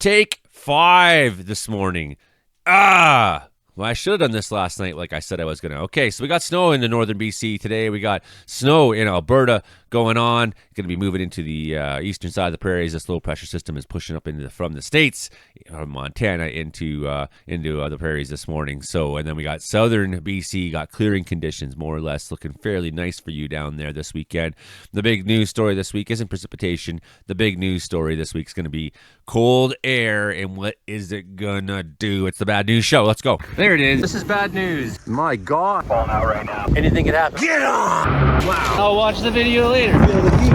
Take 5 this morning. Well, I should have done this last night like I said I was going to. Okay, so we got snow in the northern BC today. We got snow in Alberta going on. Going to be moving into the eastern side of the prairies. This low pressure system is pushing up from the states, from Montana into the prairies this morning. So, and then we got southern BC, got clearing conditions, more or less, looking fairly nice for you down there this weekend. The big news story this week isn't precipitation. The big news story this week is going to be cold air, and what is it going to do? It's the Bad News Show. Let's go. There it is. This is bad news. My God. Falling out right now. Anything could happen. Get on! Wow. I'll watch the video later. Feel the heat.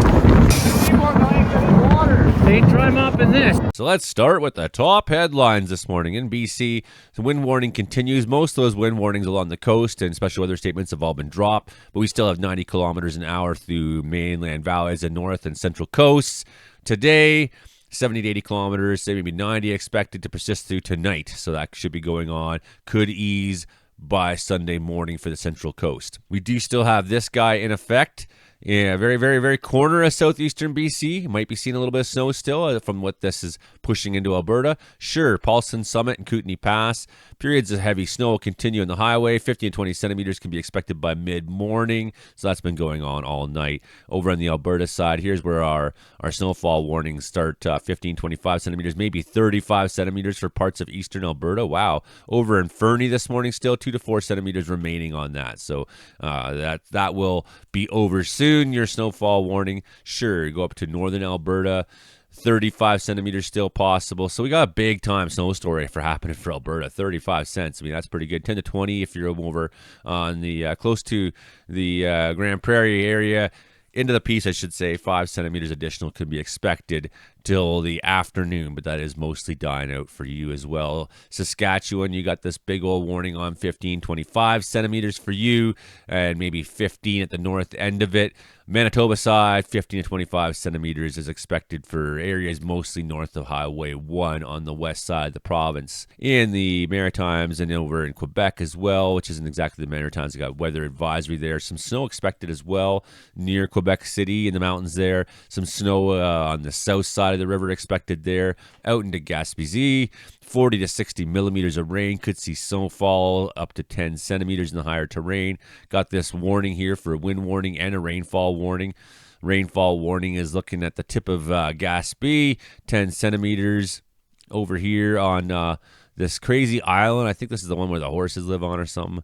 People are going to the water. They drum up in this. So let's start with the top headlines this morning. In BC, the wind warning continues. Most of those wind warnings along the coast and special weather statements have all been dropped, but we still have 90 kilometers an hour through mainland valleys and north and central coasts. Today, 70 to 80 kilometers, say maybe 90 expected to persist through tonight. So that should be going on. Could ease by Sunday morning for the central coast. We do still have this guy in effect. Yeah, very, very, very corner of southeastern BC. Might be seeing a little bit of snow still from what this is pushing into Alberta. Sure, Paulson Summit and Kootenay Pass. Periods of heavy snow will continue on the highway. 50 and 20 centimeters can be expected by mid-morning. So that's been going on all night. Over on the Alberta side, here's where our snowfall warnings start. 15, 25 centimeters, maybe 35 centimeters for parts of eastern Alberta. Wow. Over in Fernie this morning, still 2 to 4 centimeters remaining on that. So that will be over soon. Your snowfall warning, sure, go up to northern Alberta, 35 centimeters still possible. So we got a big time snow story for happening for Alberta, 35 cents. I mean, that's pretty good. 10 to 20 if you're over on the close to the Grand Prairie area. Into the piece, I should say, 5 centimeters additional could be expected till the afternoon, but that is mostly dying out for you as well. Saskatchewan, you got this big old warning on 15, 25 centimeters for you, and maybe 15 at the north end of it. Manitoba side, 15 to 25 centimeters is expected for areas mostly north of Highway 1 on the west side of the province. In the Maritimes and over in Quebec as well, which isn't exactly the Maritimes, they got weather advisory there. Some snow expected as well near Quebec City in the mountains there. Some snow on the south side of the river expected there. Out into Gaspésie, 40 to 60 millimeters of rain. Could see snowfall up to 10 centimeters in the higher terrain. Got this warning here for a wind warning and a rainfall warning. Rainfall warning is looking at the tip of Gaspé, 10 centimeters over here on this crazy island. I think this is the one where the horses live on or something.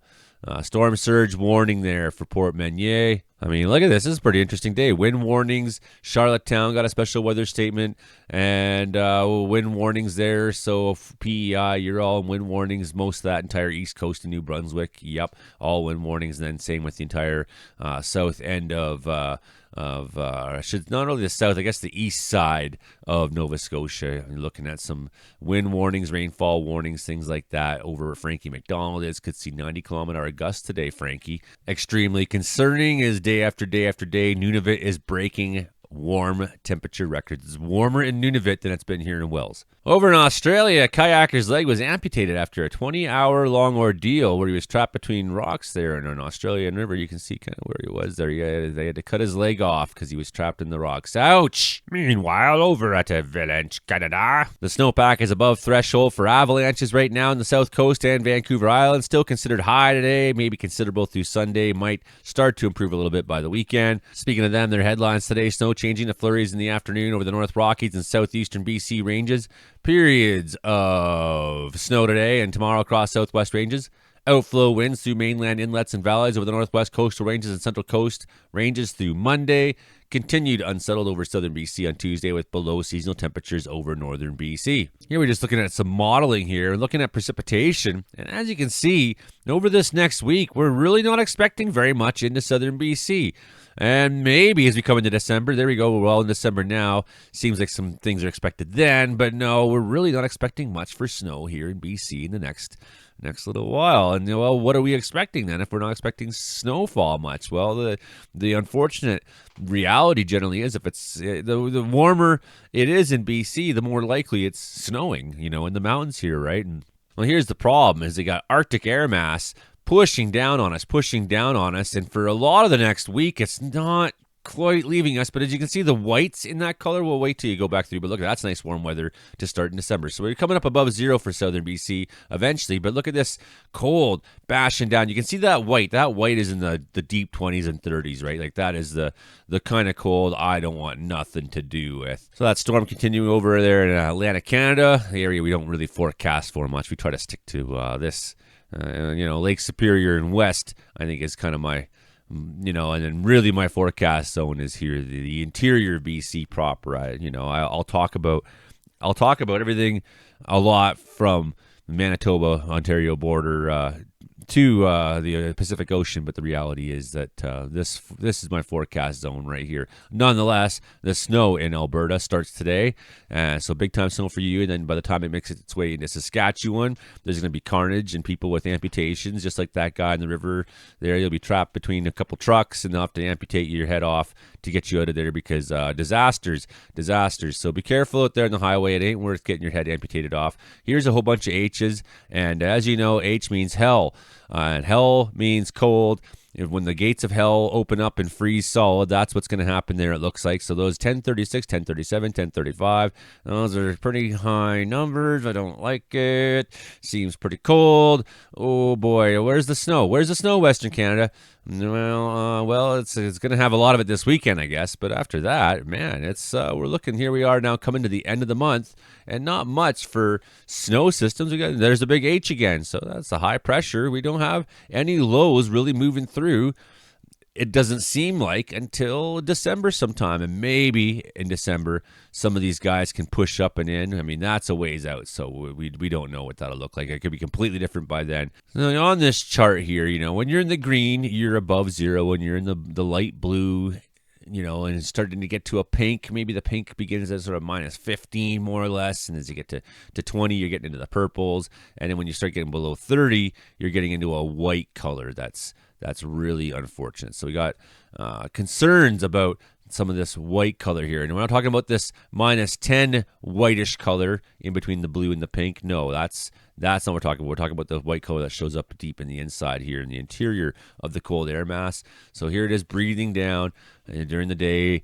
Storm surge warning there for Port Menier. I mean, look at this. This is a pretty interesting day. Wind warnings. Charlottetown got a special weather statement and wind warnings there. So PEI, you're all in wind warnings. Most of that entire east coast of New Brunswick. Yep, all wind warnings. And then same with the entire south end of not only the south, I guess the east side of Nova Scotia. You're looking at some wind warnings, rainfall warnings, things like that. Over where Frankie McDonald is, could see 90 kilometer gusts today, Frankie. Extremely concerning is day after day after day. Nunavut is breaking warm temperature records. It's warmer in Nunavut than it's been here in Wells. Over in Australia, a kayaker's leg was amputated after a 20-hour-long ordeal where he was trapped between rocks there in an Australian river. You can see kind of where he was there. They had to cut his leg off because he was trapped in the rocks. Ouch! Meanwhile, over at Avalanche, Canada, the snowpack is above threshold for avalanches right now on the south coast and Vancouver Island. Still considered high today, maybe considerable through Sunday. Might start to improve a little bit by the weekend. Speaking of them, their headlines today, snow changing to flurries in the afternoon over the North Rockies and southeastern BC ranges. Periods of snow today and tomorrow across southwest ranges. Outflow winds through mainland inlets and valleys over the northwest coastal ranges and central coast ranges through Monday. Continued unsettled over southern BC on Tuesday with below seasonal temperatures over northern BC. Here we're just looking at some modeling here and looking at precipitation. And as you can see, over this next week, we're really not expecting very much into southern BC. And maybe as we come into December, there we go, we're well in December now. Seems like some things are expected then, but no, we're really not expecting much for snow here in BC in the next little while. And well, what are we expecting then if we're not expecting snowfall much? Well, the unfortunate reality generally is if it's the warmer it is in BC, the more likely it's snowing, in the mountains here, right? And well, here's the problem is they got Arctic air mass pushing down on us. And for a lot of the next week, it's not quite leaving us, but as you can see, the whites in that color, we'll wait till you go back through. But look, that's nice warm weather to start in December. So we're coming up above zero for southern BC eventually, but look at this cold bashing down. You can see that white. That white is in the deep 20s and 30s, right? Like that is the kind of cold I don't want nothing to do with. So that storm continuing over there in Atlantic Canada, the area we don't really forecast for much. We try to stick to this, Lake Superior and west, I think is kind of my, and then really my forecast zone is here, the interior BC proper. I'll talk about everything a lot from Manitoba Ontario border to the Pacific Ocean, but the reality is that this is my forecast zone right here. Nonetheless, the snow in Alberta starts today, so big time snow for you, and then by the time it makes its way into Saskatchewan, there's going to be carnage and people with amputations, just like that guy in the river there. You'll be trapped between a couple trucks, and they'll have to amputate your head off to get you out of there because disasters. So be careful out there on the highway. It ain't worth getting your head amputated off. Here's a whole bunch of H's, and as you know, H means hell. And hell means cold. When the gates of hell open up and freeze solid, that's what's going to happen there, it looks like. So those 1036, 1037, 1035, those are pretty high numbers. I don't like it. Seems pretty cold. Oh, boy. Where's the snow? Western Canada? Well, it's going to have a lot of it this weekend, I guess. But after that, man, we're looking. Here we are now coming to the end of the month, and not much for snow systems. There's a big H again, so that's a high pressure. We don't have any lows really moving through. It doesn't seem like until December sometime, and maybe in December some of these guys can push up and in. I mean, that's a ways out, so we don't know what that'll look like. It could be completely different by then. So on this chart here, when you're in the green, you're above zero. When you're in the light blue, and it's starting to get to a pink. Maybe the pink begins at sort of minus 15 more or less, and as you get to 20, you're getting into the purples, and then when you start getting below 30, you're getting into a white color. That's really unfortunate. So we got concerns about some of this white color here. And we're not talking about this minus 10 whitish color in between the blue and the pink. No, that's not what we're talking about. We're talking about the white color that shows up deep in the inside here in the interior of the cold air mass. So here it is breathing down during the day,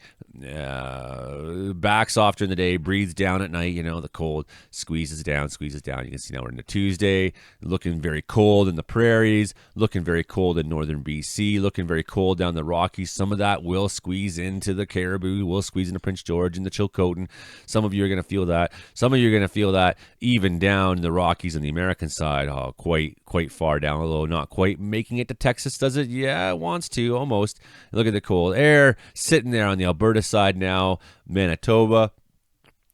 backs off during the day, breathes down at night. The cold squeezes down. You can see now we're into Tuesday, looking very cold in the prairies, looking very cold in northern BC, looking very cold down the Rockies. Some of that will squeeze into the Caribou, will squeeze into Prince George and the Chilcotin. Some of you are going to feel that. Some of you are going to feel that even down the Rockies on the American side, quite far down, although not quite making it to Texas, does it? Yeah, it wants to, almost. Look at the cold air sitting there on the Alberta side now, Manitoba.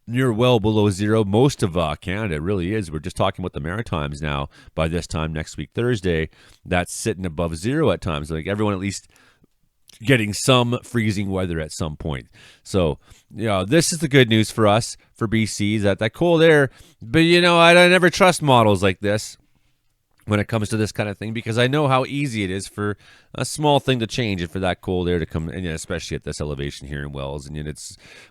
You're well below zero. Most of Canada really is. We're just talking about the Maritimes now. By this time next week, Thursday, that's sitting above zero at times. Like everyone at least getting some freezing weather at some point. So, this is the good news for us, for BC, is that cold air. But, I never trust models like this when it comes to this kind of thing, because I know how easy it is for a small thing to change and for that cold air to come, and especially at this elevation here in Wells. And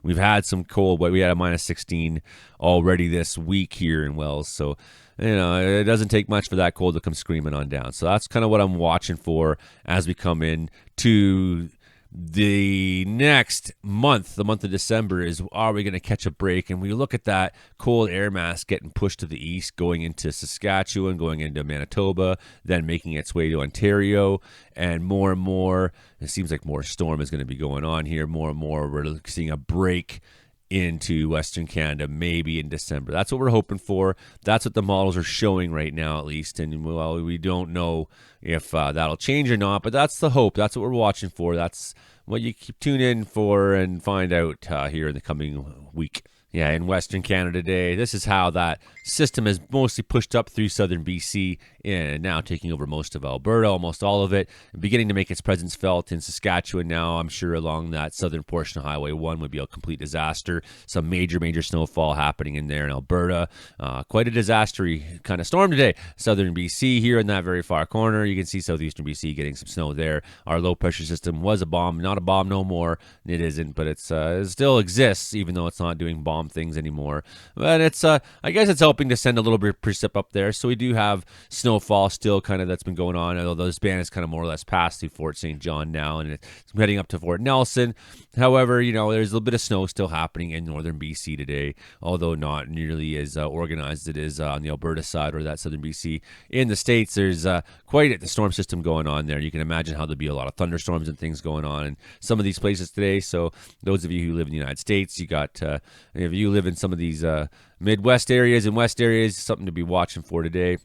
we've had some cold, but we had a minus 16 already this week here in Wells. So, it doesn't take much for that cold to come screaming on down. So that's kind of what I'm watching for as we come in to the next month, the month of December, are we going to catch a break? And we look at that cold air mass getting pushed to the east, going into Saskatchewan, going into Manitoba, then making its way to Ontario, and more, it seems like more storm is going to be going on here. More and more, we're seeing a break into Western Canada, maybe in December. That's what we're hoping for. That's what the models are showing right now, at least. And, we don't know if that'll change or not, but that's the hope. That's what we're watching for. That's what you keep tune in for and find out here in the coming week. Yeah, in Western Canada today, this is how that system is mostly pushed up through southern BC and now taking over most of Alberta, almost all of it, and beginning to make its presence felt in Saskatchewan now. I'm sure along that southern portion of Highway 1 would be a complete disaster. Some major snowfall happening in there in Alberta. Quite a disastery kind of storm today. Southern BC here in that very far corner. You can see southeastern BC getting some snow there. Our low pressure system was a bomb, not a bomb no more. It isn't, but it still exists, even though it's not doing bomb bomb things anymore. But it's I guess it's helping to send a little bit of precip up there. So we do have snowfall still kind of that's been going on, although this band is kind of more or less past through Fort St. John now, and it's heading up to Fort Nelson. However, there's a little bit of snow still happening in northern BC today, although not nearly as organized as it is on the Alberta side or that southern BC. In the States, there's quite the storm system going on there. You can imagine how there'll be a lot of thunderstorms and things going on in some of these places today. So those of you who live in the United States, you got if you live in some of these Midwest areas and West areas, something to be watching for today.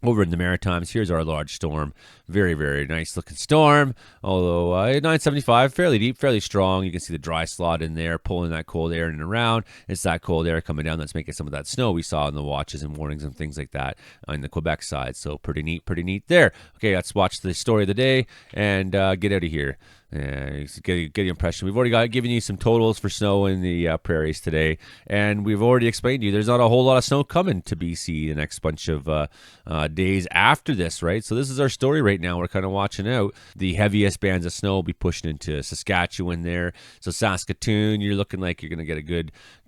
Over in the Maritimes, here's our large storm. Very, very nice looking storm. Although 975, fairly deep, fairly strong. You can see the dry slot in there pulling that cold air in and around. It's that cold air coming down that's making some of that snow we saw in the watches and warnings and things like that on the Quebec side. So pretty neat there. Okay, let's watch the story of the day and get out of here. Get the impression. We've already given you some totals for snow in the prairies today, and we've already explained to you there's not a whole lot of snow coming to BC the next bunch of days after this, right? So this is our story right now. We're kind of watching out. The heaviest bands of snow will be pushing into Saskatchewan there. So Saskatoon, you're looking like you're going to get a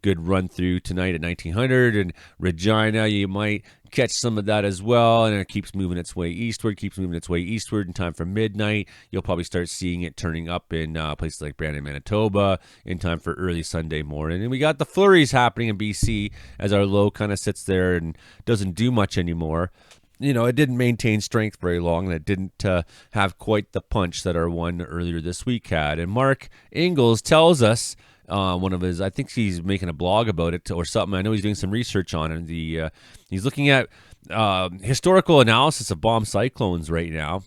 good run through tonight at 1900, and Regina, you might catch some of that as well, and it keeps moving its way eastward in time for midnight. You'll probably start seeing it turning up in places like Brandon, Manitoba in time for early Sunday morning. And we got the flurries happening in BC as our low kind of sits there and doesn't do much anymore. It didn't maintain strength very long, and it didn't have quite the punch that our one earlier this week had. And Mark Ingalls tells us one of his, I think he's making a blog about it or something. I know he's doing some research on it. He's looking at historical analysis of bomb cyclones right now,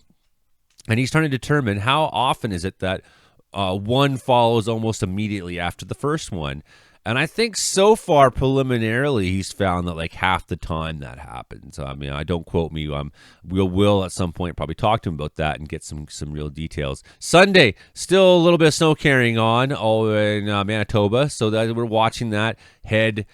and he's trying to determine how often is it that one follows almost immediately after the first one. And I think so far, preliminarily, he's found that like half the time that happens. I mean, don't quote me. We'll at some point probably talk to him about that and get some real details. Sunday, still a little bit of snow carrying on in Manitoba, so that we're watching that head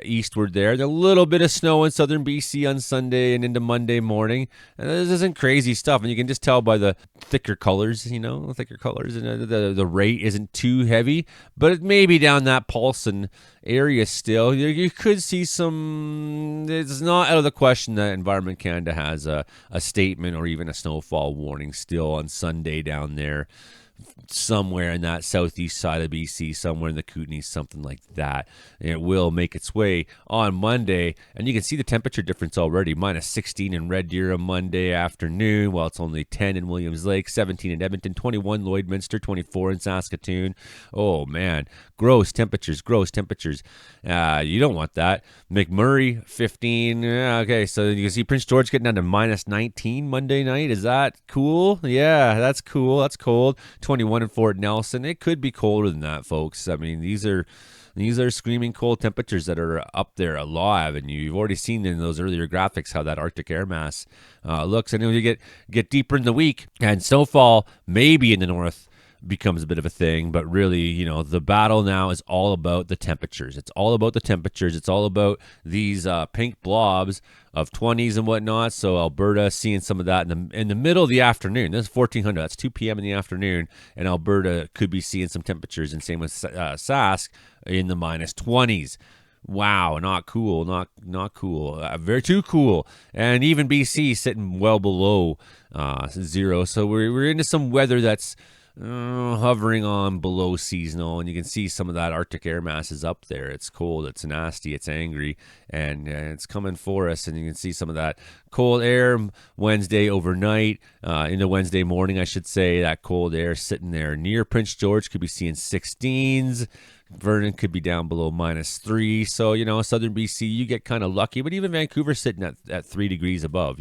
eastward there. There's a little bit of snow in southern BC on Sunday and into Monday morning. And this isn't crazy stuff, and you can just tell by the thicker colors. And the rate isn't too heavy, but it may be down that pulse area still. You could see some. It's not out of the question that Environment Canada has a statement or even a snowfall warning still on Sunday down there, somewhere in that southeast side of BC, somewhere in the Kootenays, something like that. And it will make its way on Monday, and you can see the temperature difference already. Minus 16 in Red Deer on Monday afternoon, while it's only 10 in Williams Lake, 17 in Edmonton, 21 Lloydminster, 24 in Saskatoon. Oh man, gross temperatures. You don't want that. McMurray, 15. Okay, so you can see Prince George getting down to minus 19 Monday night. Is that cool? Yeah, that's cool. That's cold. 21 in Fort Nelson. It could be colder than that, folks. I mean, these are screaming cold temperatures that are up there alive, and you've already seen in those earlier graphics how that Arctic air mass looks. And when you get deeper in the week, and snowfall maybe in the north becomes a bit of a thing, but really, the battle now is all about the temperatures. It's all about the temperatures. It's all about these pink blobs of 20s and whatnot. So Alberta seeing some of that in the middle of the afternoon. This is 1400. That's 2 p.m. in the afternoon, and Alberta could be seeing some temperatures, and same with Sask in the minus 20s. Wow, not cool, not cool. Very too cool. And even BC sitting well below zero. So we're into some weather that's hovering on below seasonal, and you can see some of that Arctic air mass is up there. It's cold, it's nasty, it's angry, and it's coming for us. And you can see some of that cold air Wednesday overnight, into Wednesday morning, I should say. That cold air sitting there near Prince George, could be seeing 16s. Vernon could be down below minus 3. So, southern BC, you get kind of lucky. But even Vancouver sitting at 3 degrees above,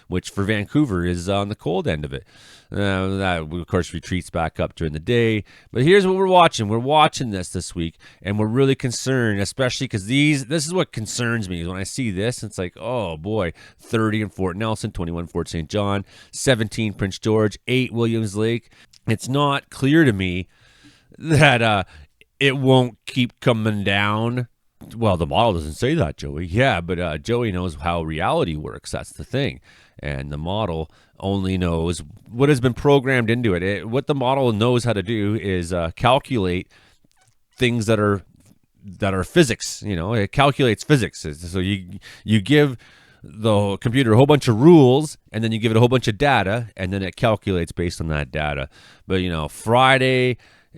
which for Vancouver is on the cold end of it. That, of course, retreats back up during the day. But here's what we're watching. We're watching this week, and we're really concerned, especially because this is what concerns me. Is when I see this, it's like, oh, boy, 30 in Fort Nelson, 21 Fort St. John, 17 Prince George, 8 Williams Lake. It's not clear to me that it won't keep coming down. Well, the model doesn't say that, Joey. Yeah, but Joey knows how reality works. That's the thing. And the model only knows what has been programmed into it. What the model knows how to do is calculate things that are that are physics. It calculates physics. So you give the computer a whole bunch of rules, and then you give it a whole bunch of data, and then it calculates based on that data. But Friday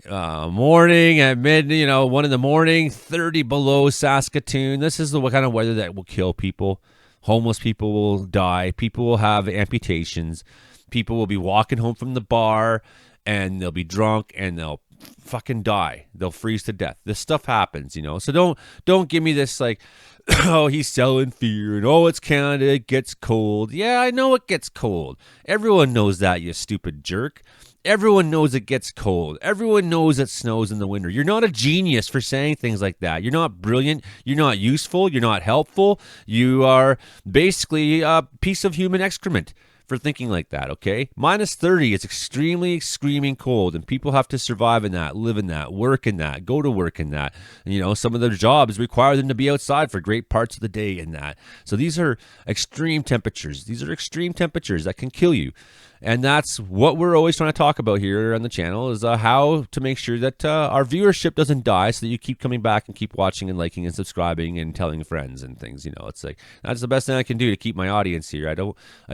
morning at 1 in the morning, 30 below Saskatoon. This is the kind of weather that will kill people. Homeless people will die. People will have amputations. People will be walking home from the bar, and they'll be drunk, and they'll fucking die. They'll freeze to death. This stuff happens, So don't give me this like, oh, he's selling fear, and oh, it's Canada, it gets cold. Yeah, I know it gets cold. Everyone knows that, you stupid jerk. Everyone knows it gets cold. Everyone knows it snows in the winter. You're not a genius for saying things like that. You're not brilliant. You're not useful. You're not helpful. You are basically a piece of human excrement for thinking like that, okay? Minus 30 is extremely screaming cold, and people have to survive in that, live in that, work in that, go to work in that. Some of their jobs require them to be outside for great parts of the day in that. So these are extreme temperatures. These are extreme temperatures that can kill you. And that's what we're always trying to talk about here on the channel is how to make sure that our viewership doesn't die so that you keep coming back and keep watching and liking and subscribing and telling friends and things. It's like that's the best thing I can do to keep my audience here. I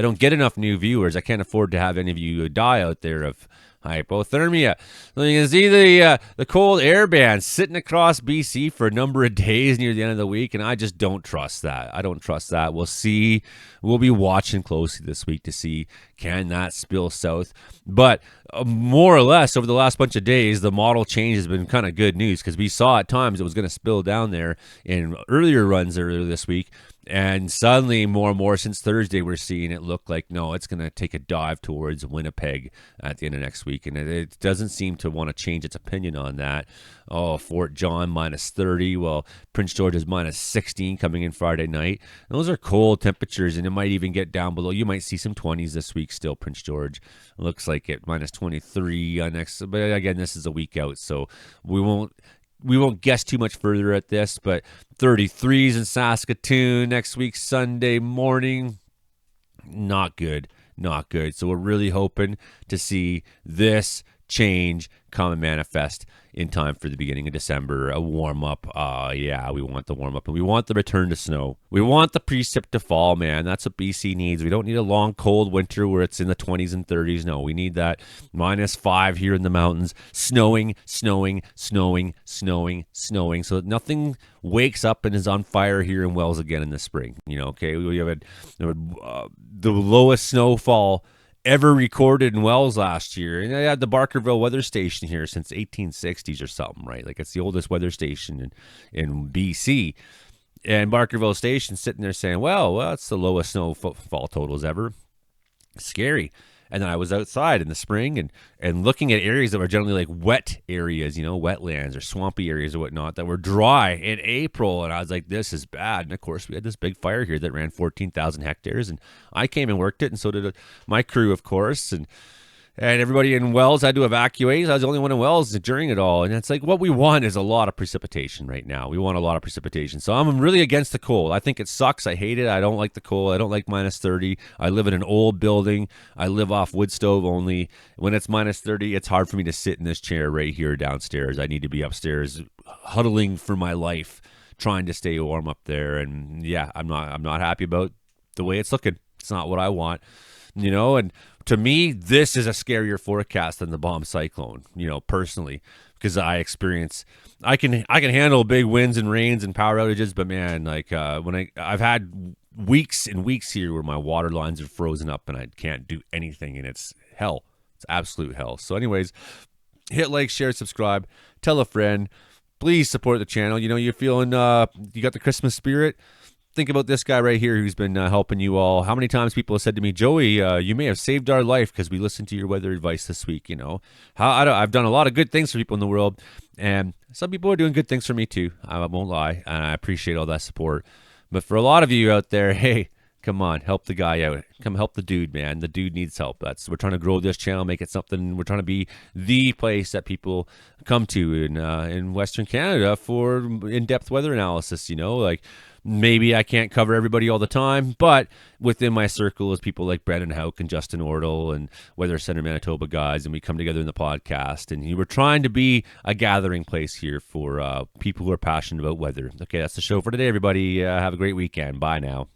don't get enough new viewers. I can't afford to have any of you die out there of hypothermia. So you can see the cold air band sitting across BC for a number of days near the end of the week, and I just don't trust that. I don't trust that. We'll see. We'll be watching closely this week to see can that spill south. But more or less over the last bunch of days, the model change has been kind of good news because we saw at times it was going to spill down there in earlier runs earlier this week. And suddenly, more and more since Thursday, we're seeing it look like, no, it's going to take a dive towards Winnipeg at the end of next week. And it doesn't seem to want to change its opinion on that. Oh, Fort John minus 30. Well, Prince George is minus 16 coming in Friday night. And those are cold temperatures, and it might even get down below. You might see some 20s this week still, Prince George. It looks like it minus 23 next. But again, this is a week out, so we won't guess too much further at this, but 33s in Saskatoon next week, Sunday morning. Not good. So we're really hoping to see this change come and manifest in time for the beginning of December. A warm-up. We want the warm-up, and we want the return to snow. We want the precip to fall, man. That's what BC needs. We don't need a long, cold winter where it's in the 20s and 30s. No, we need that -5 here in the mountains. Snowing, so that nothing wakes up and is on fire here in Wells again in the spring. Okay? We have the lowest snowfall ever recorded in Wells last year. And they had the Barkerville weather station here since 1860s or something, right? Like it's the oldest weather station in BC. And Barkerville Station sitting there saying, well, that's the lowest snowfall totals ever. Scary. And then I was outside in the spring and looking at areas that were generally like wet areas, wetlands or swampy areas or whatnot that were dry in April. And I was like, this is bad. And of course, we had this big fire here that ran 14,000 hectares. And I came and worked it, and so did my crew, of course. And everybody in Wells had to evacuate. I was the only one in Wells during it all. And it's like what we want is a lot of precipitation right now. We want a lot of precipitation. So I'm really against the cold. I think it sucks. I hate it. I don't like the cold. I don't like minus 30. I live in an old building. I live off wood stove only. When it's minus 30, it's hard for me to sit in this chair right here downstairs. I need to be upstairs huddling for my life, trying to stay warm up there. And yeah, I'm not happy about the way it's looking. It's not what I want. And to me, this is a scarier forecast than the bomb cyclone, personally, because I can handle big winds and rains and power outages, but man, like I've had weeks and weeks here where my water lines are frozen up and I can't do anything, and it's hell. It's absolute hell. So anyways, hit like, share, subscribe, tell a friend. Please support the channel. You're feeling you got the Christmas spirit. Think about this guy right here who's been helping you all. How many times people have said to me, Joey, you may have saved our life because we listened to your weather advice this week. I've done a lot of good things for people in the world, and some people are doing good things for me too. I won't lie, and I appreciate all that support. But for a lot of you out there, hey, come on, help the guy out. Come help the dude, man. The dude needs help. We're trying to grow this channel, make it something. We're trying to be the place that people come to in Western Canada for in-depth weather analysis. Maybe I can't cover everybody all the time, but within my circle is people like Brennan Houck and Justin Ordle and Weather Center Manitoba guys, and we come together in the podcast, and we're trying to be a gathering place here for people who are passionate about weather. Okay, that's the show for today, everybody. Have a great weekend. Bye now.